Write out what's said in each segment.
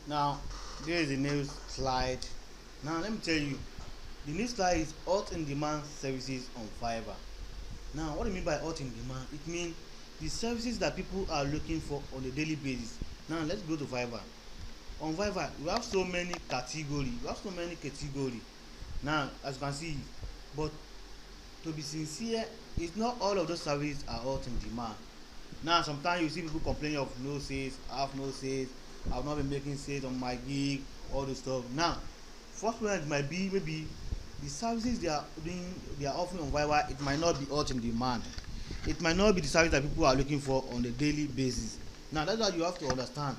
Now, there is a new slide. Now, let me tell you, the new slide is hot in demand services on Fiverr. Now, what do you mean by hot in demand? It means the services that people are looking for on a daily basis. Now, let's go to Fiverr. On Fiverr, we have so many categories. We have so many categories. Now, as you can see, but to be sincere, it's not all of those services are hot in demand. Now sometimes you see people complaining of no sales, I have no sales, I've not been making sales on my gig, all this stuff. Now first one, it might be maybe the services they are offering on Fiverr, it might not be hot in demand. It might not be the service that people are looking for on a daily basis. Now that's why you have to understand.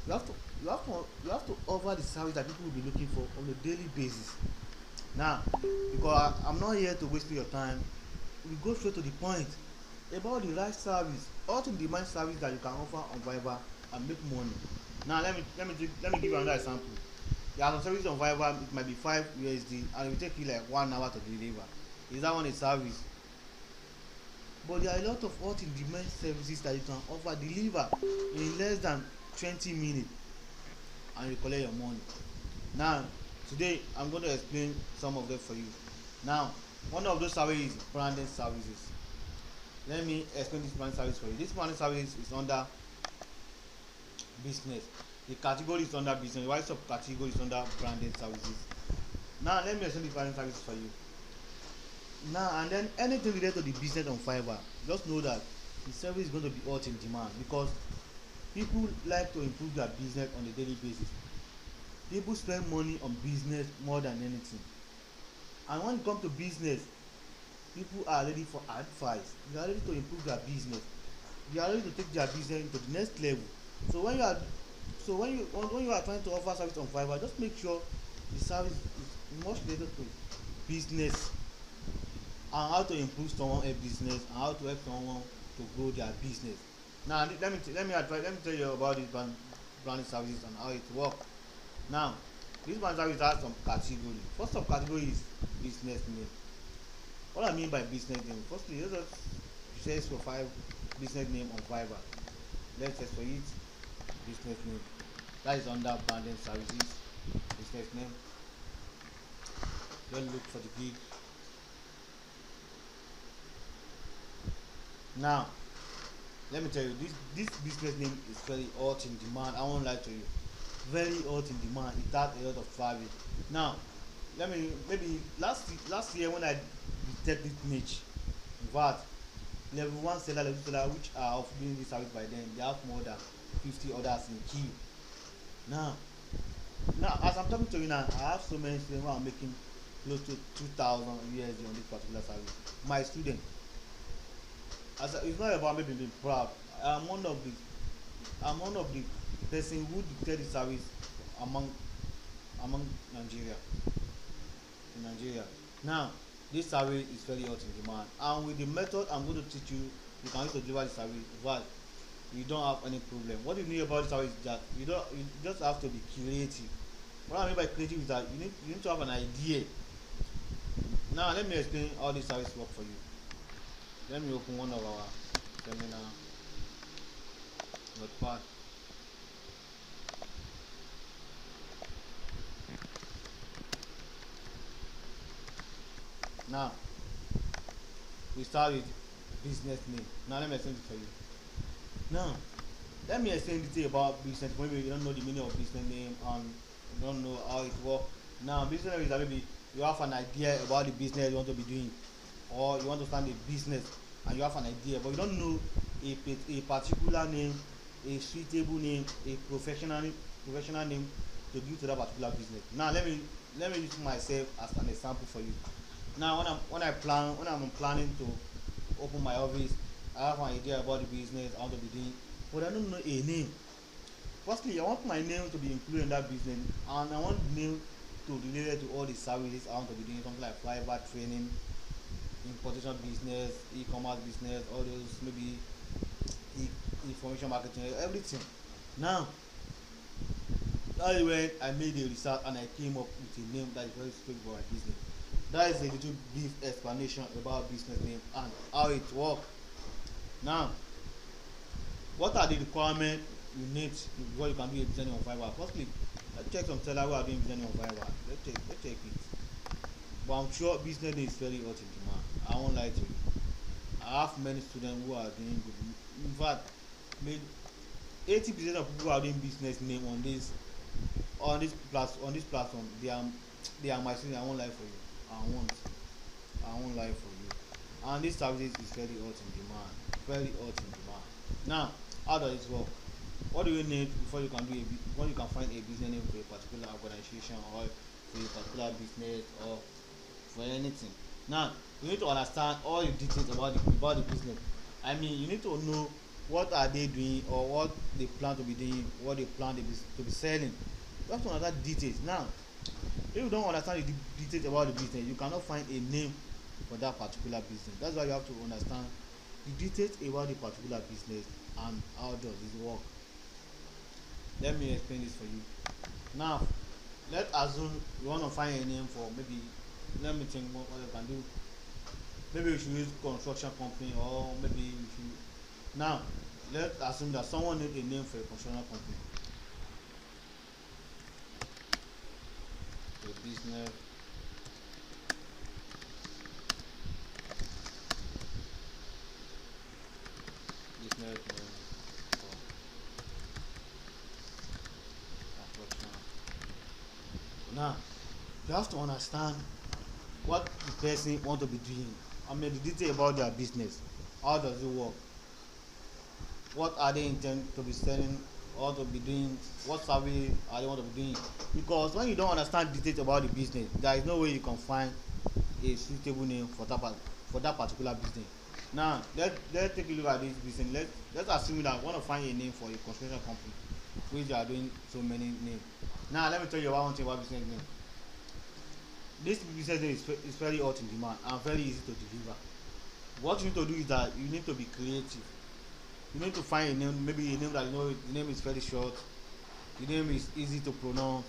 You have to you have to offer the service that people will be looking for on a daily basis. Now, because I'm not here to waste your time, we go straight to the point about the right service, all to demand service that you can offer on Fiverr and make money. Now, let me give you another example. There are some services on Fiverr, it might be 5 USD, and it will take you like 1 hour to deliver. Is that one a service? But there are a lot of hot in demand services that you can offer deliver in less than 20 minutes and you collect your money. Now, today I'm going to explain some of them for you. Now, one of those services is branded services. Let me explain this branded service for you. This branded service is under business. The category is under business. Why subcategory is under branded services. Now, let me explain the branded service for you. Now, and then anything related to the business on Fiverr, just know that the service is going to be hot in demand because people like to improve their business on a daily basis. People spend money on business more than anything, and when it comes to business, people are ready for advice. They are ready to improve their business. They are ready to take their business to the next level. So when you are trying to offer service on Fiverr, just make sure the service is much related to business and how to improve someone's business and how to help someone to grow their business. Now let me tell you about this branding services and how it works. Now, this brand service has some category. First subcategory is business name. What I mean by business name, firstly, let us search for five business name on Fiverr. Let's search for it. Business name. That is under branding services. Business name. Then look for the gig. Now, let me tell you, this business name is very hot in demand. I won't lie to you. Very hot in demand. It has a lot of traffic. Now, let me maybe last year when I detected this niche, in fact, level one seller, level two seller, which are offering this service by then, they have more than 50 orders in queue. Now, as I'm talking to you now, I have so many students who are making close to 2,000 USD on this particular service. My student, it's not about me being proud. I'm one of the I'm one of the person who dictate the service among Nigeria in Nigeria. Now, this service is very hot in demand, and with the method I'm going to teach you, you can use to deliver the service. But you don't have any problem. What you need about the service is that you just have to be creative. What I mean by creative is that you need to have an idea. Now let me explain how this service work for you. Let me open one of our seminar notepad. Now we start with business name. Now let me explain it for you. Now let me explain detail about business. Maybe you don't know the meaning of business name and you don't know how it works. Now business name is that maybe you have an idea about the business you want to be doing, or you want to start a business and you have an idea but you don't know a particular name, a suitable name, a professional name to give to that particular business. Now let me use myself as an example for you. Now when I'm planning to open my office, I have an idea about the business I want to be doing, but I don't know a name. Firstly, I want my name to be included in that business, and I want the name to be related to all the services I want to be doing, something like private training, importation business, e-commerce business, all those maybe information marketing, everything. Now, that is when I made a research and I came up with a name that is very suitable for my business. That is a little brief explanation about business name and how it works. Now, what are the requirements you need before you can do a business name on Fiverr. Firstly, let's check some seller who are doing business name on Fiverr. Let's check it. But I'm sure business name is very hot in demand. I won't lie to you. I have many students who are doing good. In fact, made 80% of people who are doing business name on this platform, they are my students. I won't lie for you. I won't lie for you. And this service is very hot in demand. Very hot in demand. Now, how does it work? What do you need before you can before you can find a business name for a particular organization or for a particular business or for anything? Now, you need to understand all the details about the business. I mean, you need to know what are they doing or what they plan to be doing, what they plan to be selling. You have to understand the details. Now, if you don't understand the details about the business, you cannot find a name for that particular business. That's why you have to understand the details about the particular business and how does it work. Let me explain this for you. Now, let's assume you want to find a name for maybe, let me think what you can do. Maybe you should use construction company, or maybe you should. Now, let's assume that someone needs a name for a construction company. A business name for construction. Now, you have to understand what the person want to be doing. I mean, the detail about their business. How does it work? What are they intend to be selling or to be doing? What service are they want to be doing? Because when you don't understand details about the business, there is no way you can find a suitable name for that particular business. Now, let's take a look at this business. Let's assume that I want to find a name for a construction company, which they are doing so many names. Now, let me tell you one thing about business name. This business name is very hot in demand and very easy to deliver. What you need to do is that you need to be creative. You need to find a name, maybe a name that you know the name is very short, the name is easy to pronounce,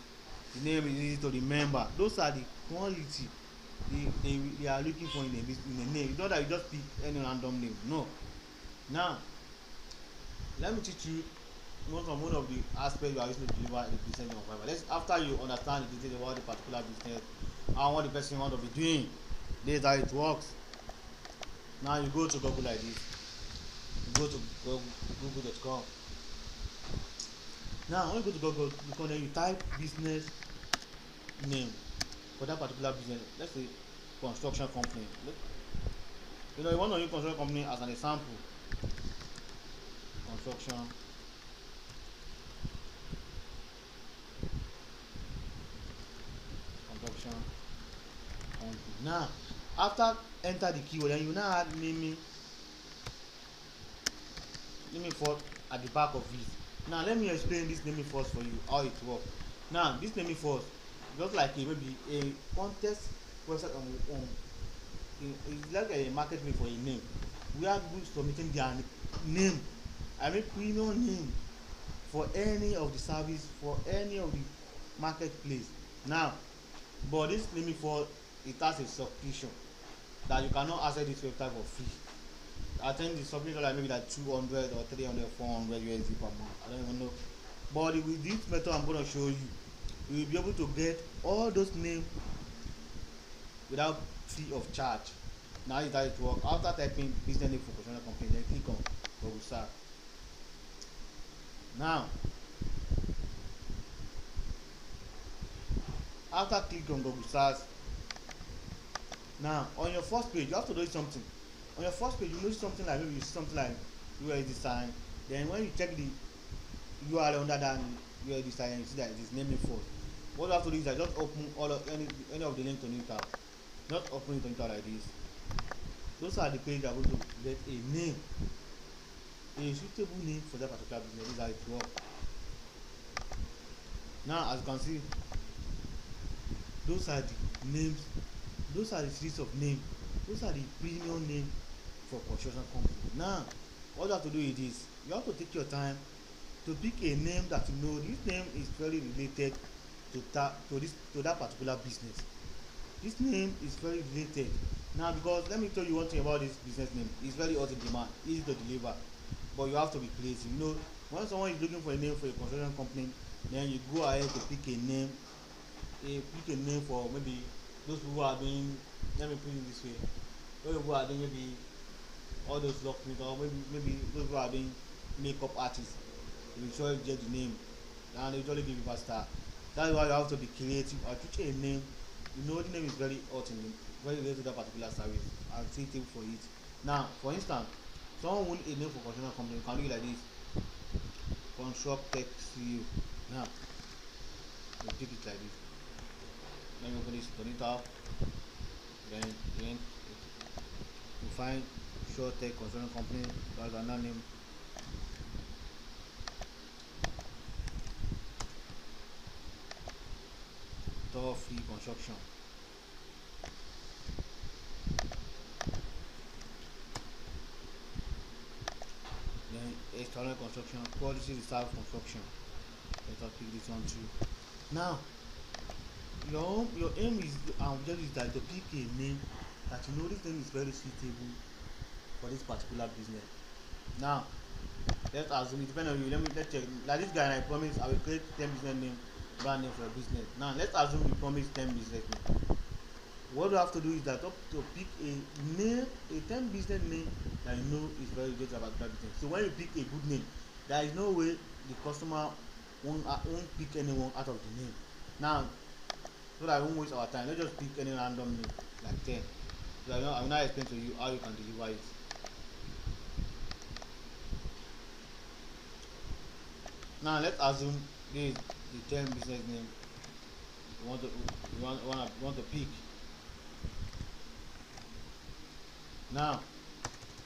the name is easy to remember. Those are the quality they are looking for in a name. It's not that you just pick any random name. No. Now, let me teach you one of the aspects you are using to deliver a business name on Fiverr. After you understand the details about the particular business and what the person want to be doing, this is how it works. Now you go to Google like this. You go to google.com. Now when you go to Google, then you type business name for that particular business. Let's say construction company. You want to use construction company as an example. Construction company. Now, after enter the keyword, then you now add naming first at the back of it. Now let me explain this naming first for you, how it works. Now this naming first, just like maybe a contest website it's like a market for a name. We are good submitting their name, I mean premium name for any of the service, for any of the marketplace. Now, but this naming first, it has a subscription that you cannot access this website for free. I think the subscription like maybe like 200 or 300, 400 USD per month. I don't even know. But with this method I'm going to show you, you will be able to get all those names without fee of charge. Now is how it works. After typing business name for construction company, then click on Google search. Now, after click on Google search, now on your first page you have to do something. On your first page you notice something like maybe you see something like USD sign. Then when you check the URL under that USD sign, you see that it is naming first. What you have to do is that just open any of the links on it out. Not open it on it out like this. Those are the pages that are going to get a name, a suitable name for that particular business. This is how it works. Now, as you can see, those are the names, those are the series of names, those are the premium names for construction company. Now, all you have to do is this: you have to take your time to pick a name that you know this name is very related to that particular business. This name is very related. Now, because let me tell you one thing about this business name: it's very hot in demand, easy to deliver, but you have to be creative. When someone is looking for a name for a construction company, then you go ahead to pick a name, for maybe those people who are doing. Let me put it this way: those people who are doing maybe all those locksmiths, or maybe those who are doing makeup artists. You usually get the name, and they usually give you faster. That's why you have to be creative. I choose a name. You know the name is very hot in the, very related to that particular service and suitable for it. Now, for instance, someone want a name for construction company, you can do it like this: Construct Tech CEO. Now, you pick it like this. Let me open this, turn it off. Then you find Sure Tech Construction Company. That's another name. Door Free Construction. Then external construction, quality reserve construction. Let us pick this one too. Now, your aim is objective is that to pick a name that you know this name is very suitable for this particular business. Now, let's assume it depends on you. Let's check. Like this guy, and I promise I will create 10 business name, brand name for a business. Now, let's assume you promise 10 business name. What you have to do is that to pick a name, a 10 business name that you know is very good about that business. So when you pick a good name, there is no way the customer won't pick anyone out of the name. Now, so that I won't waste our time, let's just pick any random name like 10. So I will now explain to you how you can deliver it. Now let's assume this is the 10 business name you want to pick. Now,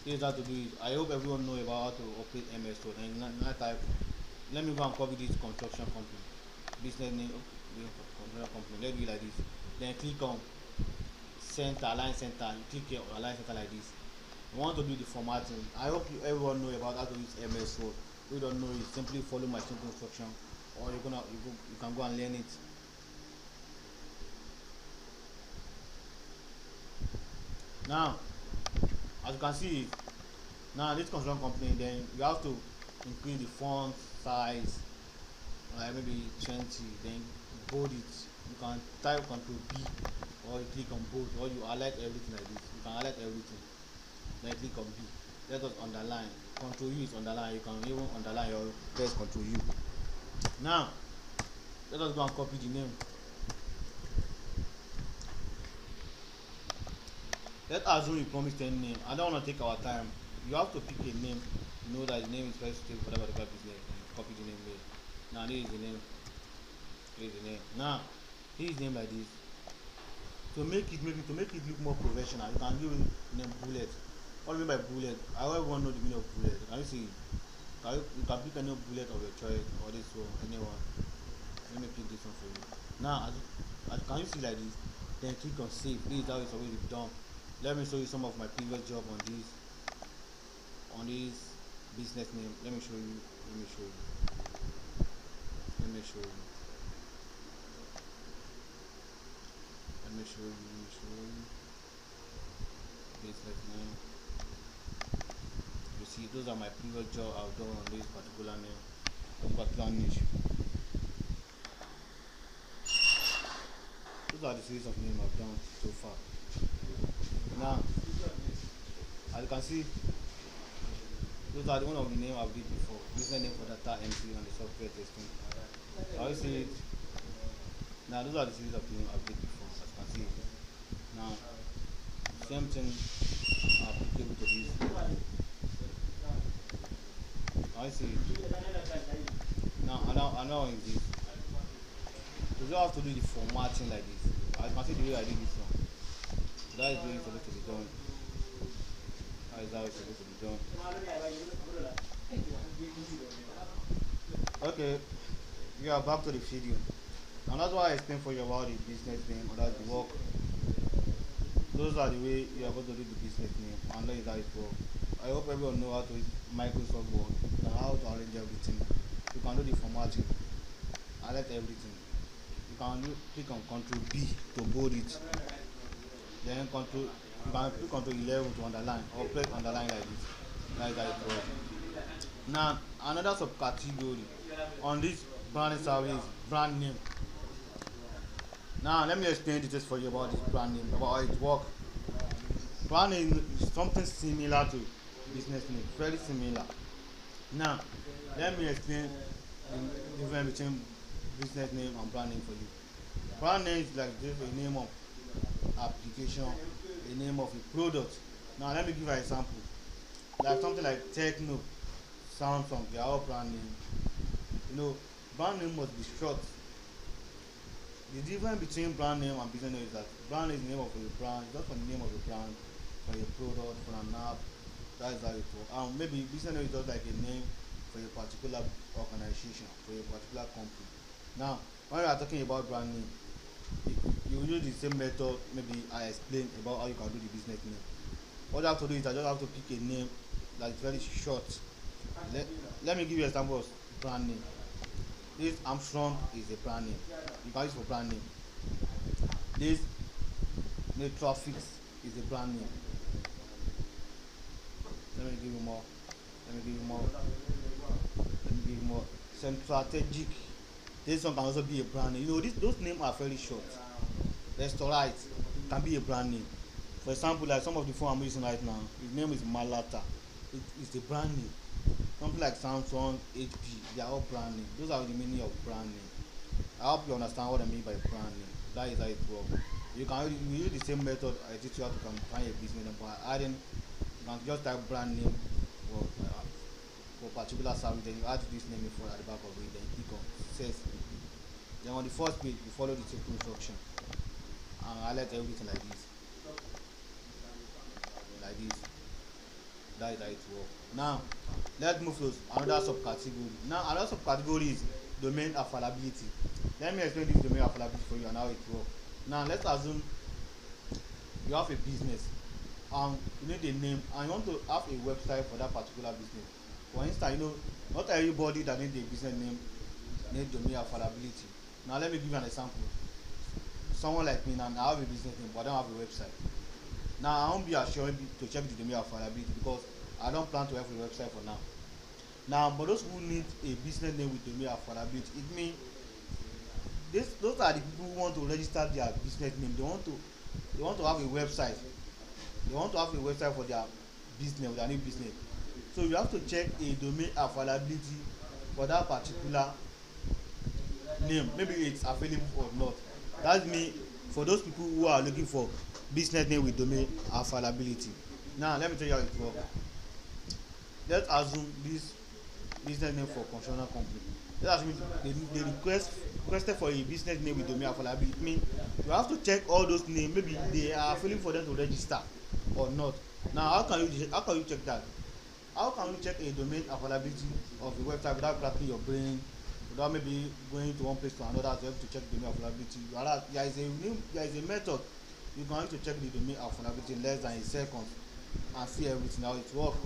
here's how to do it. I hope everyone know about how to operate MS Code. And now type, let me go and copy this construction company. Business name, construction company. Let's do it like this. Then click on center, align center. You click here, align center like this. You want to do the formatting. I hope everyone know about how to use MS Code. If you don't know it, simply follow my simple instruction, or you can go and learn it. Now, as you can see, now this construction company, then you have to increase the font size, like maybe 20, then bold it. You can type Ctrl B, or you click on bold, or you highlight everything like this. You can highlight everything, then click on B. Let us underline. Ctrl U is underline. You can even underline your press Ctrl U. Now, let us go and copy the name. Let's assume you promised a name. I don't want to take our time. You have to pick a name. You know that the name is very suitable for that particular business. Copy the name there. Now this is the name. This is the name. Now, this is the name like this. To make it look more professional, you can give it the name Bullet. What do you mean by bullet? I don't even know the meaning of bullet. Can you see? You can pick any bullet of your choice, or this one, anyone. Let me pick this one for you. Now, as can you see like this? Then click on save. This is how it's already done. Let me show you some of my previous job on this business name. Let me show you. Let me show you. Let me show you. Let me show you. Let me show you. Business name. You see, those are my previous job I've done on this particular name, particular niche. Those are the series of names I've done so far. Now, as you can see, those are the one of the name I've did before. Business name for data entry on the software testing. How you see it? Now, those are the series of names I've did before, as you can see. Now, same thing applicable to this. I see it. Now, I know is this. So you have to do the formatting like this. As you can see the way I did this one. So that is the way it's supposed to be done. That is how it's supposed to be done. Okay, we are back to the video. And that's why I explained for you about the business name, or that's the work. Those are the way you are going to do the business name, and that is how it works. I hope everyone know how to use Microsoft Word and how to arrange everything. You can do the formatting, highlight everything. You can click on Ctrl B to bold it. Then you can click Ctrl 11 to underline, or press underline like this. Like that it works. Now, another subcategory on this branding service, brand name. Now let me explain details for you about this brand name, about how it works. Brand name is something similar to business name, very similar. Now let me explain the difference between business name and brand name for you. Brand name is like just a name of application, a name of a product. Now let me give you an example. Like something like Techno, Samsung, they are all brand name. You know, brand name must be short. The difference between brand name and business name is that brand name is the name of a brand, just for the name of a brand, for a product, for an app. That is how it works. Maybe business name is just like a name for a particular organization, for a particular company. Now, when we are talking about brand name, you will use the same method. Maybe I explained about how you can do the business name. What you have to do is I just have to pick a name that is very short. let, Let me give you an example of brand name. This Armstrong is a brand name. You can use for brand name. This Traffic is a brand name. Let me give you more. Let me give you more. Let me give you more. Strategic. This one can also be a brand name. You know, those names are very short. Restaurant can be a brand name. For example, like some of the phone I'm using right now, his name is Malata. It's a brand name. Something like Samsung, HP, they are all brand name. Those are the meaning of brand name. I hope you understand what I mean by brand name. That is how it works. You use the same method I teach you how to find a business name, but adding you can just type brand name for particular service, then you add this name before at the back of it, then click on sales. Then on the first page you follow the simple instruction and highlight everything like this. Like this. That is how it works. Now let's move to another subcategory. Now another subcategory is domain availability. Let me explain this domain availability for you and how it works. Now let's assume you have a business and you need a name and you want to have a website for that particular business. For instance, you know, not everybody that needs a business name need domain availability. Now let me give you an example. Someone like me now, I have a business name but I don't have a website. Now I won't be assured to check the domain availability because I don't plan to have a website for now. Now, but those who need a business name with domain availability, it means those are the people who want to register their business name. They want to have a website. They want to have a website for their business, their new business. So you have to check a domain availability for that particular name. Maybe it's available or not. That's me for those people who are looking for business name with domain availability. Now let me tell you how it works. Let's assume this business name for construction company. Let's assume they requested for a business name with domain availability. It means you have to check all those names. Maybe they are available for them to register or not. Now how can you check that? How can you check a domain availability of a website without cracking your brain, without maybe going to one place to another to help to check domain availability? There is a method you can use to check the domain availability in less than a second and see everything how it works.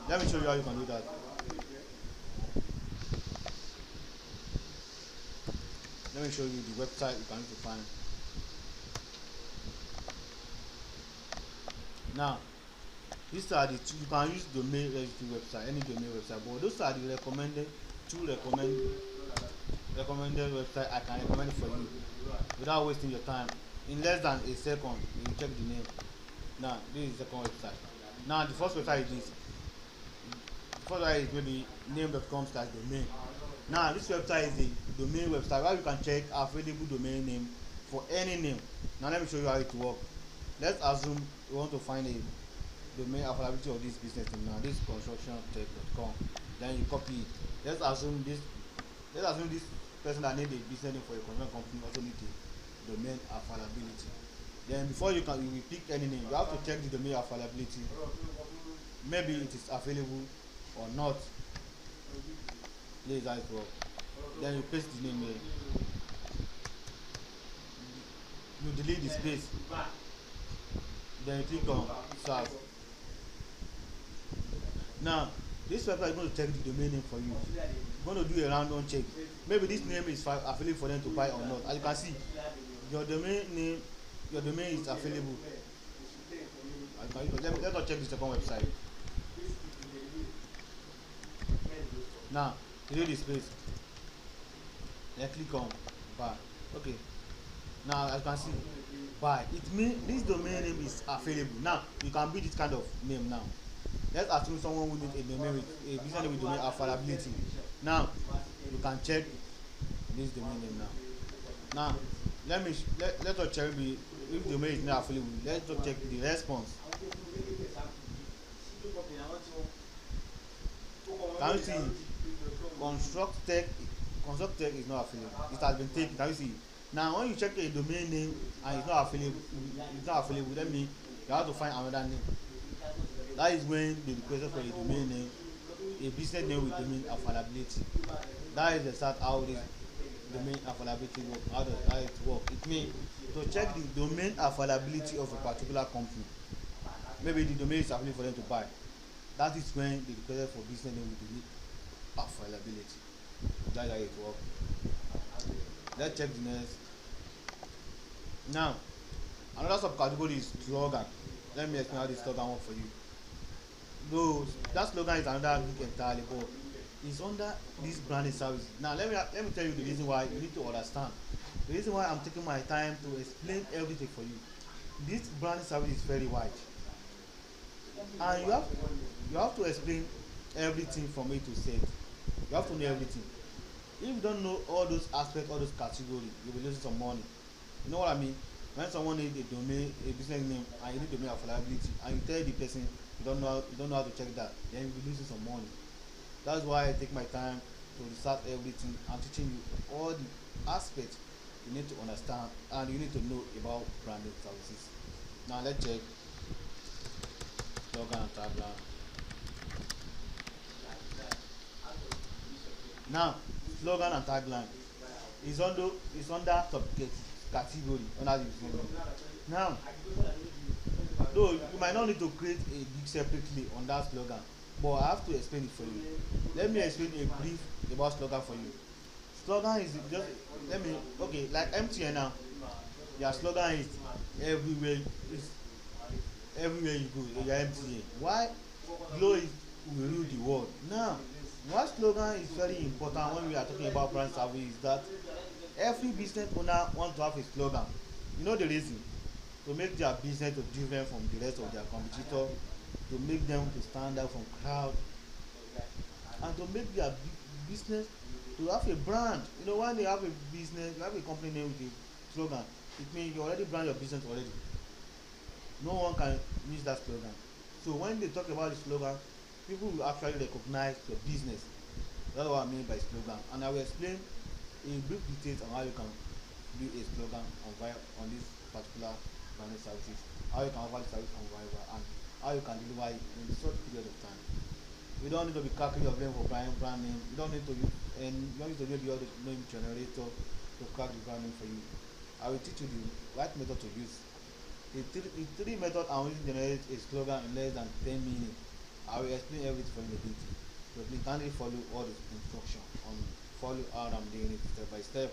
Let me show you how you can do that. Let me show you the website you can use to find. Now these are the two. You can use domain registry website, any domain website, but those are the recommended website I can recommend for you without wasting your time. In less than a second you will check the name. Now this is the second website. Now the first website is this. The first website is maybe name.com/domain. Now this website is a domain website where you can check available domain name for any name. Now let me show you how it works. Let's assume you want to find a domain availability of this business name. Now this is constructiontech.com. Then you copy it. Let's assume this person that needs a business name for a construction company also needs a domain availability. Then before you will pick any name, you have to check the domain availability. Maybe it is available or not. This is how it works. Then you paste the name here. You delete the space. Then you click on search. Now this website is going to check the domain name for you. It's going to do a random check. Maybe this name is available for them to buy or not. As you can see, your domain is available. Let us check the second website. Now you do the space, then click on buy. Okay, now as you can see, buy, it means this domain name is available. Now you can build this kind of name. Now let's assume someone who need a domain with a business name with domain availability. Now you can check this domain name. Now let us check if the domain is not available. Let's just check the response. Can you see construct tech construct tech is not available? It has been taken. Can you see? Now when you check a domain name and it's not available, that means you have to find another name. That is when they requested for a domain name, a business name with domain availability. That is the start how this domain availability work. How it work? It means to check the domain availability of a particular company. Maybe the domain is available for them to buy. That is when they requested for business name with domain availability. That's how it works. Let's check the next. Now another subcategory is slogan. Let me explain how this slogan work for you. Though that slogan is another book entirely, but it's under this branding service. Now let me tell you the reason why you need to understand. The reason why I'm taking my time to explain everything for you. This branding service is very wide, and you have to explain everything from A to Z. You have to know everything. If you don't know all those aspects, all those categories, you'll be losing some money. You know what I mean? When someone needs a domain, a business name, and you need domain availability, and you tell the person you don't know how to check that, then you'll be losing some money. That's why I take my time to research everything and teaching you all the aspects you need to understand and you need to know about branded services. Now let's check slogan and tagline. Now slogan and tagline is under category under the slogan. Now though you might not need to create a big separately on that slogan, but I have to explain it for you. Let me explain a brief about slogan for you. Slogan is just let me okay like MTN now. Their slogan is everywhere is everywhere you go. Your MTN. Why Glow is will rule the world. Now one slogan is very important when we are talking about brand service is that every business owner wants to have a slogan. You know the reason? To make their business to different from the rest of their competitor, to make them to stand out from crowd, and to make their business to have a brand. You know when they have a business, you have a company name with a slogan, it means you already brand your business already. No one can miss that slogan. So when they talk about the slogan, people will actually recognize your business. That's what I mean by slogan. And I will explain in brief details on how you can do a slogan on this particular branded services, how you can offer the service on Viber, and how you can deliver it in a short period of time. You don't need to be cracking your brain for buying brand name. You don't need to use and you don't need to use the name generator to crack the brand name for you. I will teach you the right method to use. The three method I'm using to generate a slogan in less than 10 minutes. I will explain everything for you in detail. So please kindly follow all the instructions on follow how I'm doing it step by step.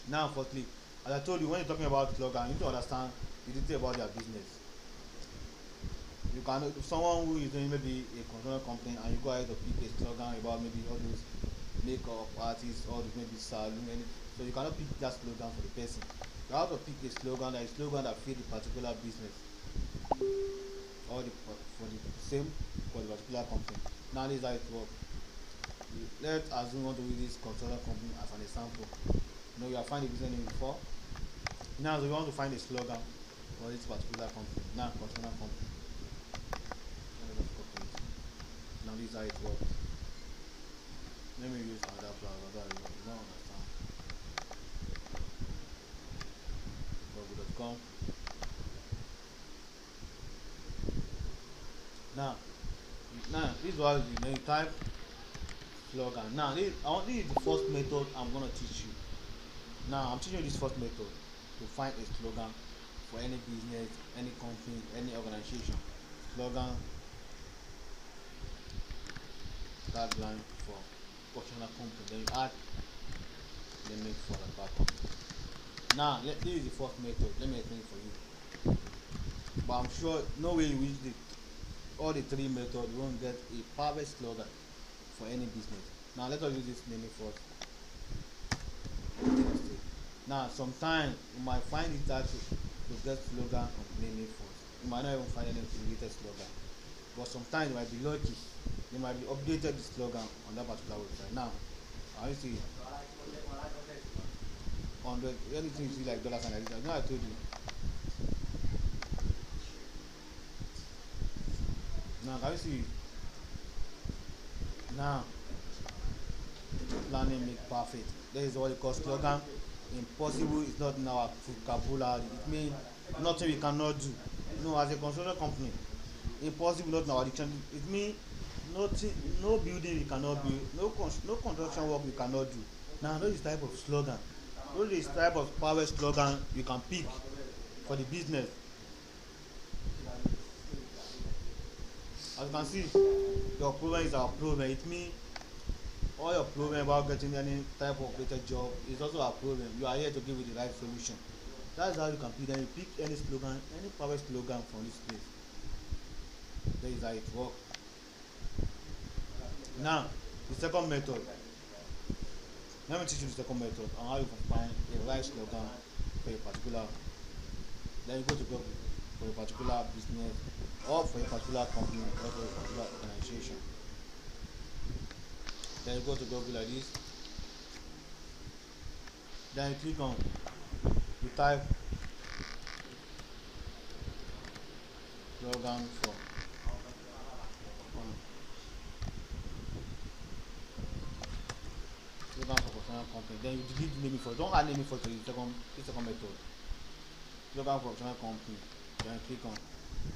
Now firstly, as I told you, when you're talking about slogan, you need to understand the detail about their business. You can if someone who is doing maybe a consumer company and you go ahead to pick a slogan about maybe all those makeup artists or maybe salon, so you cannot pick that slogan for the person. You have to pick a slogan that fit the particular business or for the same for the particular company. Now this is how it works. Let's assume we want to use this consultant company as an example. You know, you have found a business name before. Now so we want to find a slogan for this particular company. Now consultant company. Now this is how it works. Let me use another browser that you don't understand. Google.com. Now this is what you type slogan. Now this is the first method I'm gonna teach you. Now I'm teaching you this first method to find a slogan for any business, any company, any organization. Slogan, tagline for personal company. Then you add the name for the back company. Now this is the first method. Let me explain it for you. But I'm sure no way you use all the three methods you won't get a perfect slogan for any business. Now let us use this naming first. Now sometimes you might find it hard to get slogan on naming first. You might not even find any related slogan. But sometimes you might be lucky. They might be updated the slogan on that particular website. Now I see 100 anything you see like dollars and like this. I know I told you. Now can you see now planning make perfect. That is what they call slogan. Impossible is not in our vocabulary. It means nothing we cannot do. No, as a construction company, impossible not in our dictionary. It means nothing, no building we cannot build, no construction work we cannot do. Now, those is type of slogan. Those is type of power slogan you can pick for the business. As you can see, your problem is our problem. It means all your problem about getting any type of better job is also a problem. You are here to give you the right solution. That's how you can pick. Then you pick any slogan, any power slogan from this place. That is how it works. Now, the second method. Let me teach you the second method on how you can find a right slogan for a particular. Then you go to Google for a particular business or for a particular company or for a particular organization. Then you go to Google like this. Then you click on, you type slogan for slogan for professional company. Then you delete the name for. Don't add name for to the second method. Slogan for professional company. Then click on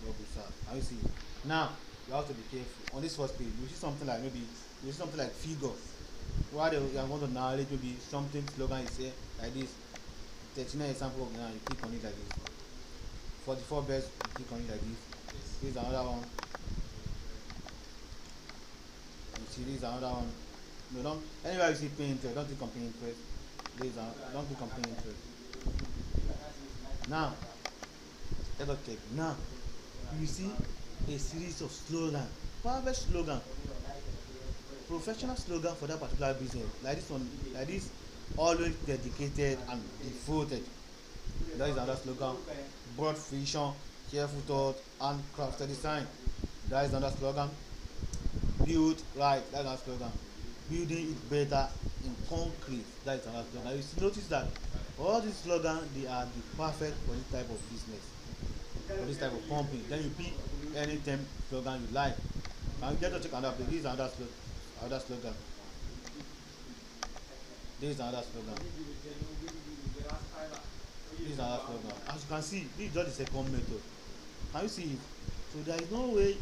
Google search. Now you see. Now you have to be careful. On this first page, you see something like maybe you see something like figure. While you are going to narrate maybe something slogan is say like this. 39 example of now you click on it like this. 44 best you click on it like this. This is another one. You see this is another one. No, don't anywhere you see pay interest, don't click on pay interest. Don't click on pay interest. Now let us check. Now you see a series of slogan, private slogan, professional slogan for that particular business. Like this one, like this, always dedicated and devoted. That is another slogan. Broad vision, careful thought, and crafted design. That is another slogan. Build right. That's another slogan. Building it better in concrete. That is another slogan. You notice that all these slogans they are the perfect for this type of business, for this type of company. Then you pick any term slogan you like. Now you get to check another place. This is another slogan. This is another slogan. This is another slogan. As you can see, this is just the second method. Can you see it? So there is no way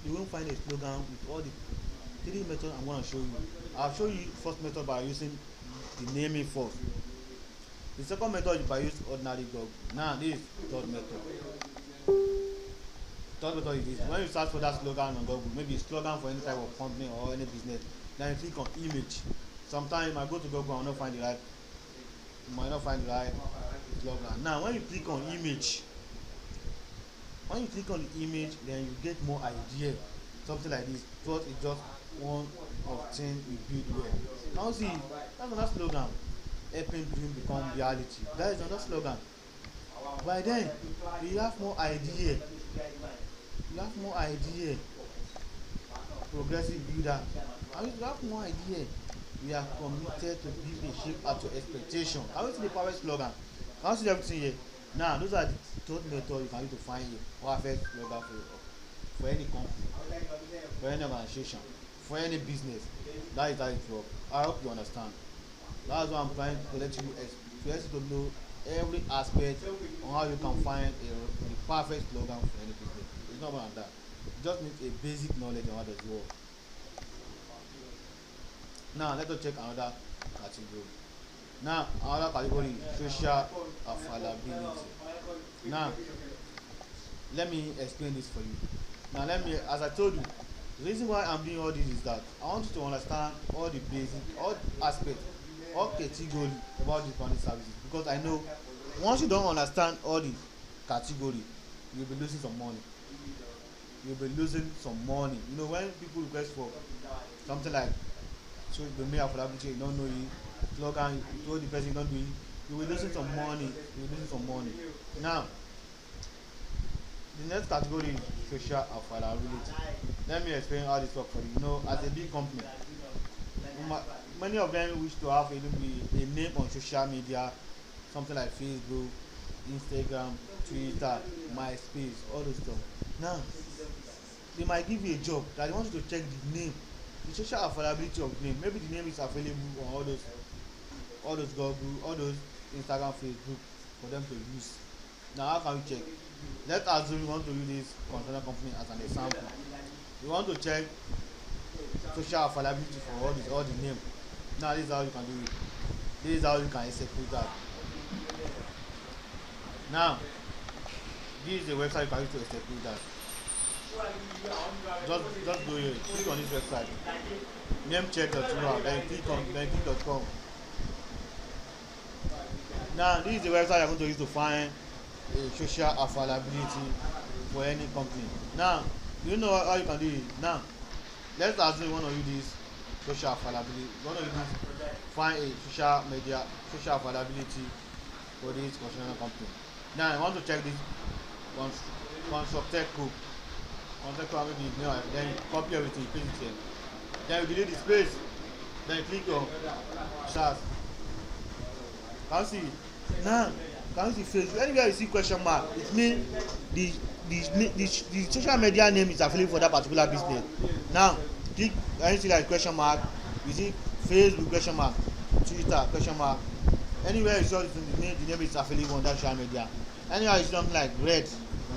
you won't find a slogan with all the three methods I'm going to show you. I'll show you first method by using the naming first. The second method is by using ordinary Google. Now this is third method. Third method is this. When you search for that slogan on Google, maybe a slogan for any type of company or any business, then you click on image. Sometimes you might go to Google and not find the right. You might not find the right slogan. Now when you click on image, then you get more idea. Something like this. Thought is just one of things you build well. Now see, that's another slogan. Helping dream become reality. That is another slogan. By then, you have more idea. Progressive builder. And you have more idea. We are committed to give a shape at your expectation. Can you see the power slogan? Can you see everything here? Now, those are the third method you can use to find a perfect slogan for any company, for any organization, for any business. That is how it works. I hope you understand. That's what I'm trying to let you to know every aspect on how you can find a perfect slogan for any business. It's not more than that. You just need a basic knowledge on how does it work. Now let us check another category. Now another category is social availability. Now let me explain this for you. Now as I told you, the reason why I'm doing all this is that I want you to understand all the basic, all aspects, all category about the funding services, because I know once you don't understand all the category, you'll be losing some money. You know when people request for something like so domain affordability, you don't know it. Slogan, you told the person you don't do it, you will losing some money. You will losing some money. Now, the next category is social affordability. Let me explain how this works for you. You know, as a big company, many of them wish to have a name on social media, something like Facebook, Instagram, Twitter, MySpace, all those stuff. Now, they might give you a job that they want you to check the name, the social affordability of the name. Maybe the name is available on all those Google, all those Instagram, Facebook for them to use. Now, how can we check? Let's assume we want to use this container company as an example. We want to check social affordability for all the name. Now, this is how you can do it. This is how you can execute that. Now, this is the website you can use to execute that. Just go here, click on this website, namecheck.com, then click.com. Now, this is the website you're going to use to find a social affordability for any company. Now, you know how you can do it. Now, let's assume you want to use this social affordability. You want to use this, find a social affordability for this construction company. Now, I want to check this constructed code. Contact maybe then you copy everything, you paste it here. Then you delete the space. Then you click on search. Can you see? Now, can you see Facebook? Anywhere you see question mark, it means the social media name is available for that particular business. Now, click anything like question mark, you see Facebook question mark, Twitter question mark. Anywhere you saw the name is available on that social media. Anywhere you see something like red,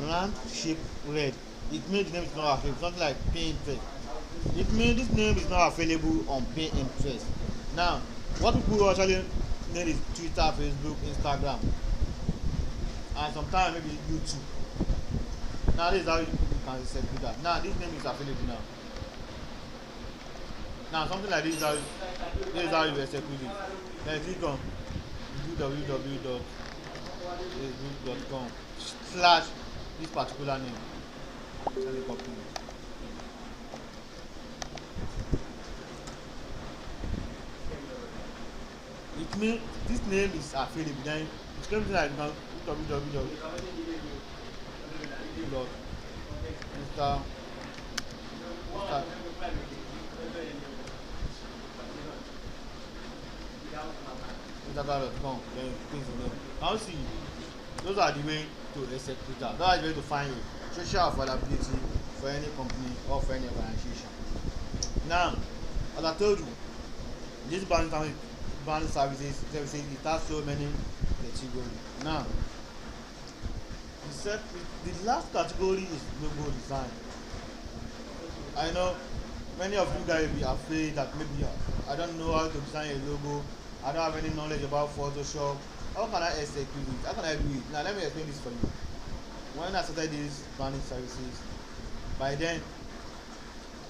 round shape red, it means the name is not available. Something like Pinterest, it means this name is not available on Pinterest. Now, what people actually need is Twitter, Facebook, Instagram, and sometimes maybe YouTube. Now, this is how you can execute that. Now, this name is available now. Now, something like this is how you execute it. Then click on www.facebook.com/ this particular name. It means this name is available. Then it's going to be like www.insta.com. Then you paste the name. Now see, those are the way to execute that. Those are the way to find it. Social affordability for any company or for any organization. Now, as I told you, this brand services it has so many categories. Now, the last category is logo design. I know many of you guys will be afraid that maybe I don't know how to design a logo. I don't have any knowledge about Photoshop. How can I execute it? How can I do it? Now, let me explain this for you. When I started these branding services, by then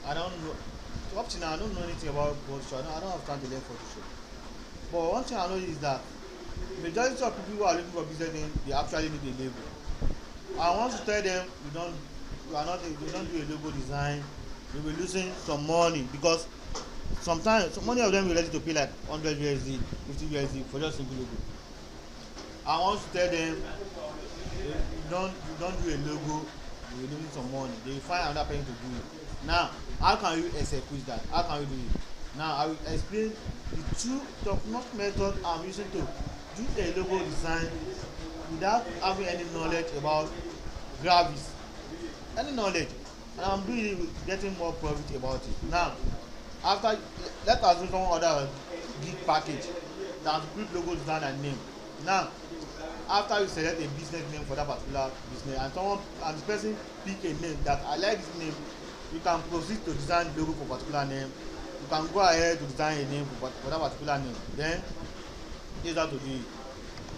I don't know, up to now I don't know anything about Photoshop. I don't have time to learn Photoshop. But one thing I know is that majority of people who are looking for business name, they actually need a label. I want to tell them you don't do a logo design, you'll be losing some money because sometimes many of them will ready to pay like 100 USD, 50 USD for just a logo. I want to tell them you don't do a logo, you will lose some money. They will find another person to do it. Now, how can you execute that? How can you do it? Now, I will explain the two top-notch methods I'm using to do a logo design without having any knowledge about graphics. Any knowledge, and I'm doing it with getting more profit about it. Now, after let us do some other gig package that's good logo design and name. Now, after you select a business name for that particular business and the person pick a name that I like this name, you can proceed to design the logo for particular name. You can go ahead to design a name for that particular name. Then this is how to do it.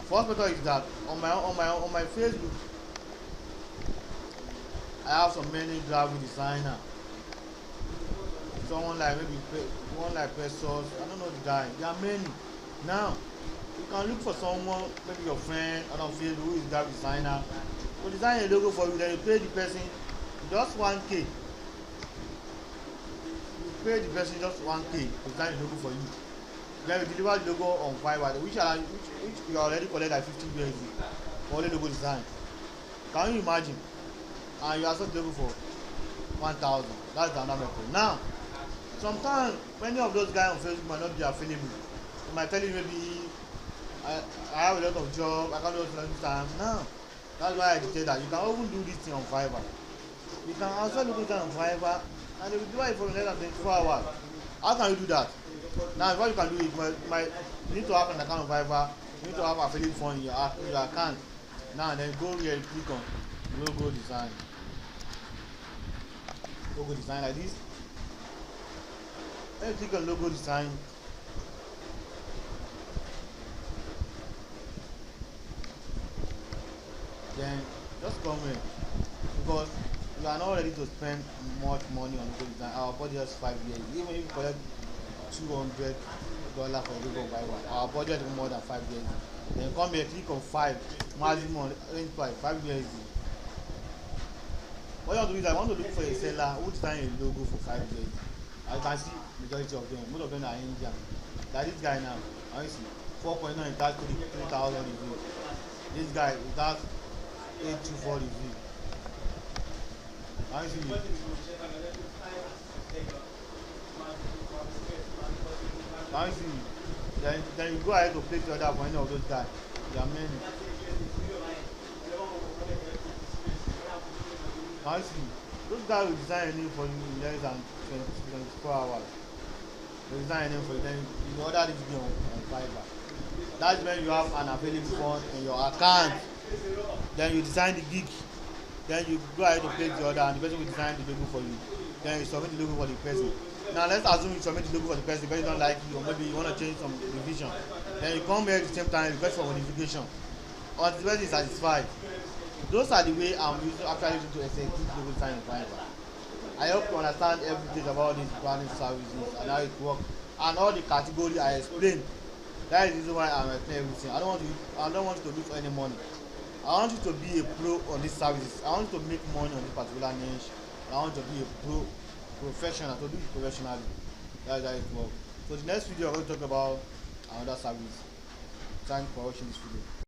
First method is that on my Facebook, I have so many graphic designer. Someone like one like Pesos, I don't know the guy. There are many. Now, you can look for someone, maybe your friend on Facebook who is graphic designer, to design a logo for you. Then you pay the person just 1K. You pay the person just 1k to design the logo for you. Then you deliver the logo on Fiverr, which you already collect like 50 USD for only logo design. Can you imagine? And you are sold logo for 1,000. That's another method. Now, sometimes many of those guys on Facebook might not be available. They might tell you maybe I, I have a lot of job, I can't do it this time. Now, that's why I dictate that you can even do this thing on Fiverr. You can also look at it on Fiverr and they will do it for less than 24 hours. How can you do that? Now, what you can do is you need to have an account on Fiverr, you need to have affiliate fund in your account. Now, then go here and click on logo design. Logo design like this. Then you click on logo design. Then just come here because you are not ready to spend much money on logo design. Our budget is 5 years. Even if you collect $200 for logo Fiverr, our budget is more than 5 years. Then come here, click on 5 maximum range price 5 years. What you want to do is I want to look for a seller who design a logo for 5 years. As you can see, majority of them, most of them are Indian. Like this guy now, I see 4.9 it has 3,000 reviews. This guy it has 824 reviews. I see. I see. Then you go ahead to place the order for any of those guys. There are many. I see. Those guys will design a name for you in less than 24 hours. They design a name for you, then you order this game on Fiverr. That's when you have an available fund in your account. Then you design the gig. Then you go ahead to place the order and the person will design the logo for you. Then you submit the logo for the person. Now let's assume you submit the logo for the person, the person don't like you or maybe you want to change some revision. Then you come here at the same time, request for modification. Until the person is satisfied. Those are the way I'm actually using to execute logo design in Fiverr. I hope you understand everything about these branding services and how it works and all the categories I explained. That is the reason why I'm explaining everything. I don't want you to lose any money. I want you to be a pro on these services. I want you to make money on this particular niche. I want you to be a professional, to do it professionally. That's how it works. So the next video I'm going to talk about another service. Thanks for watching this video.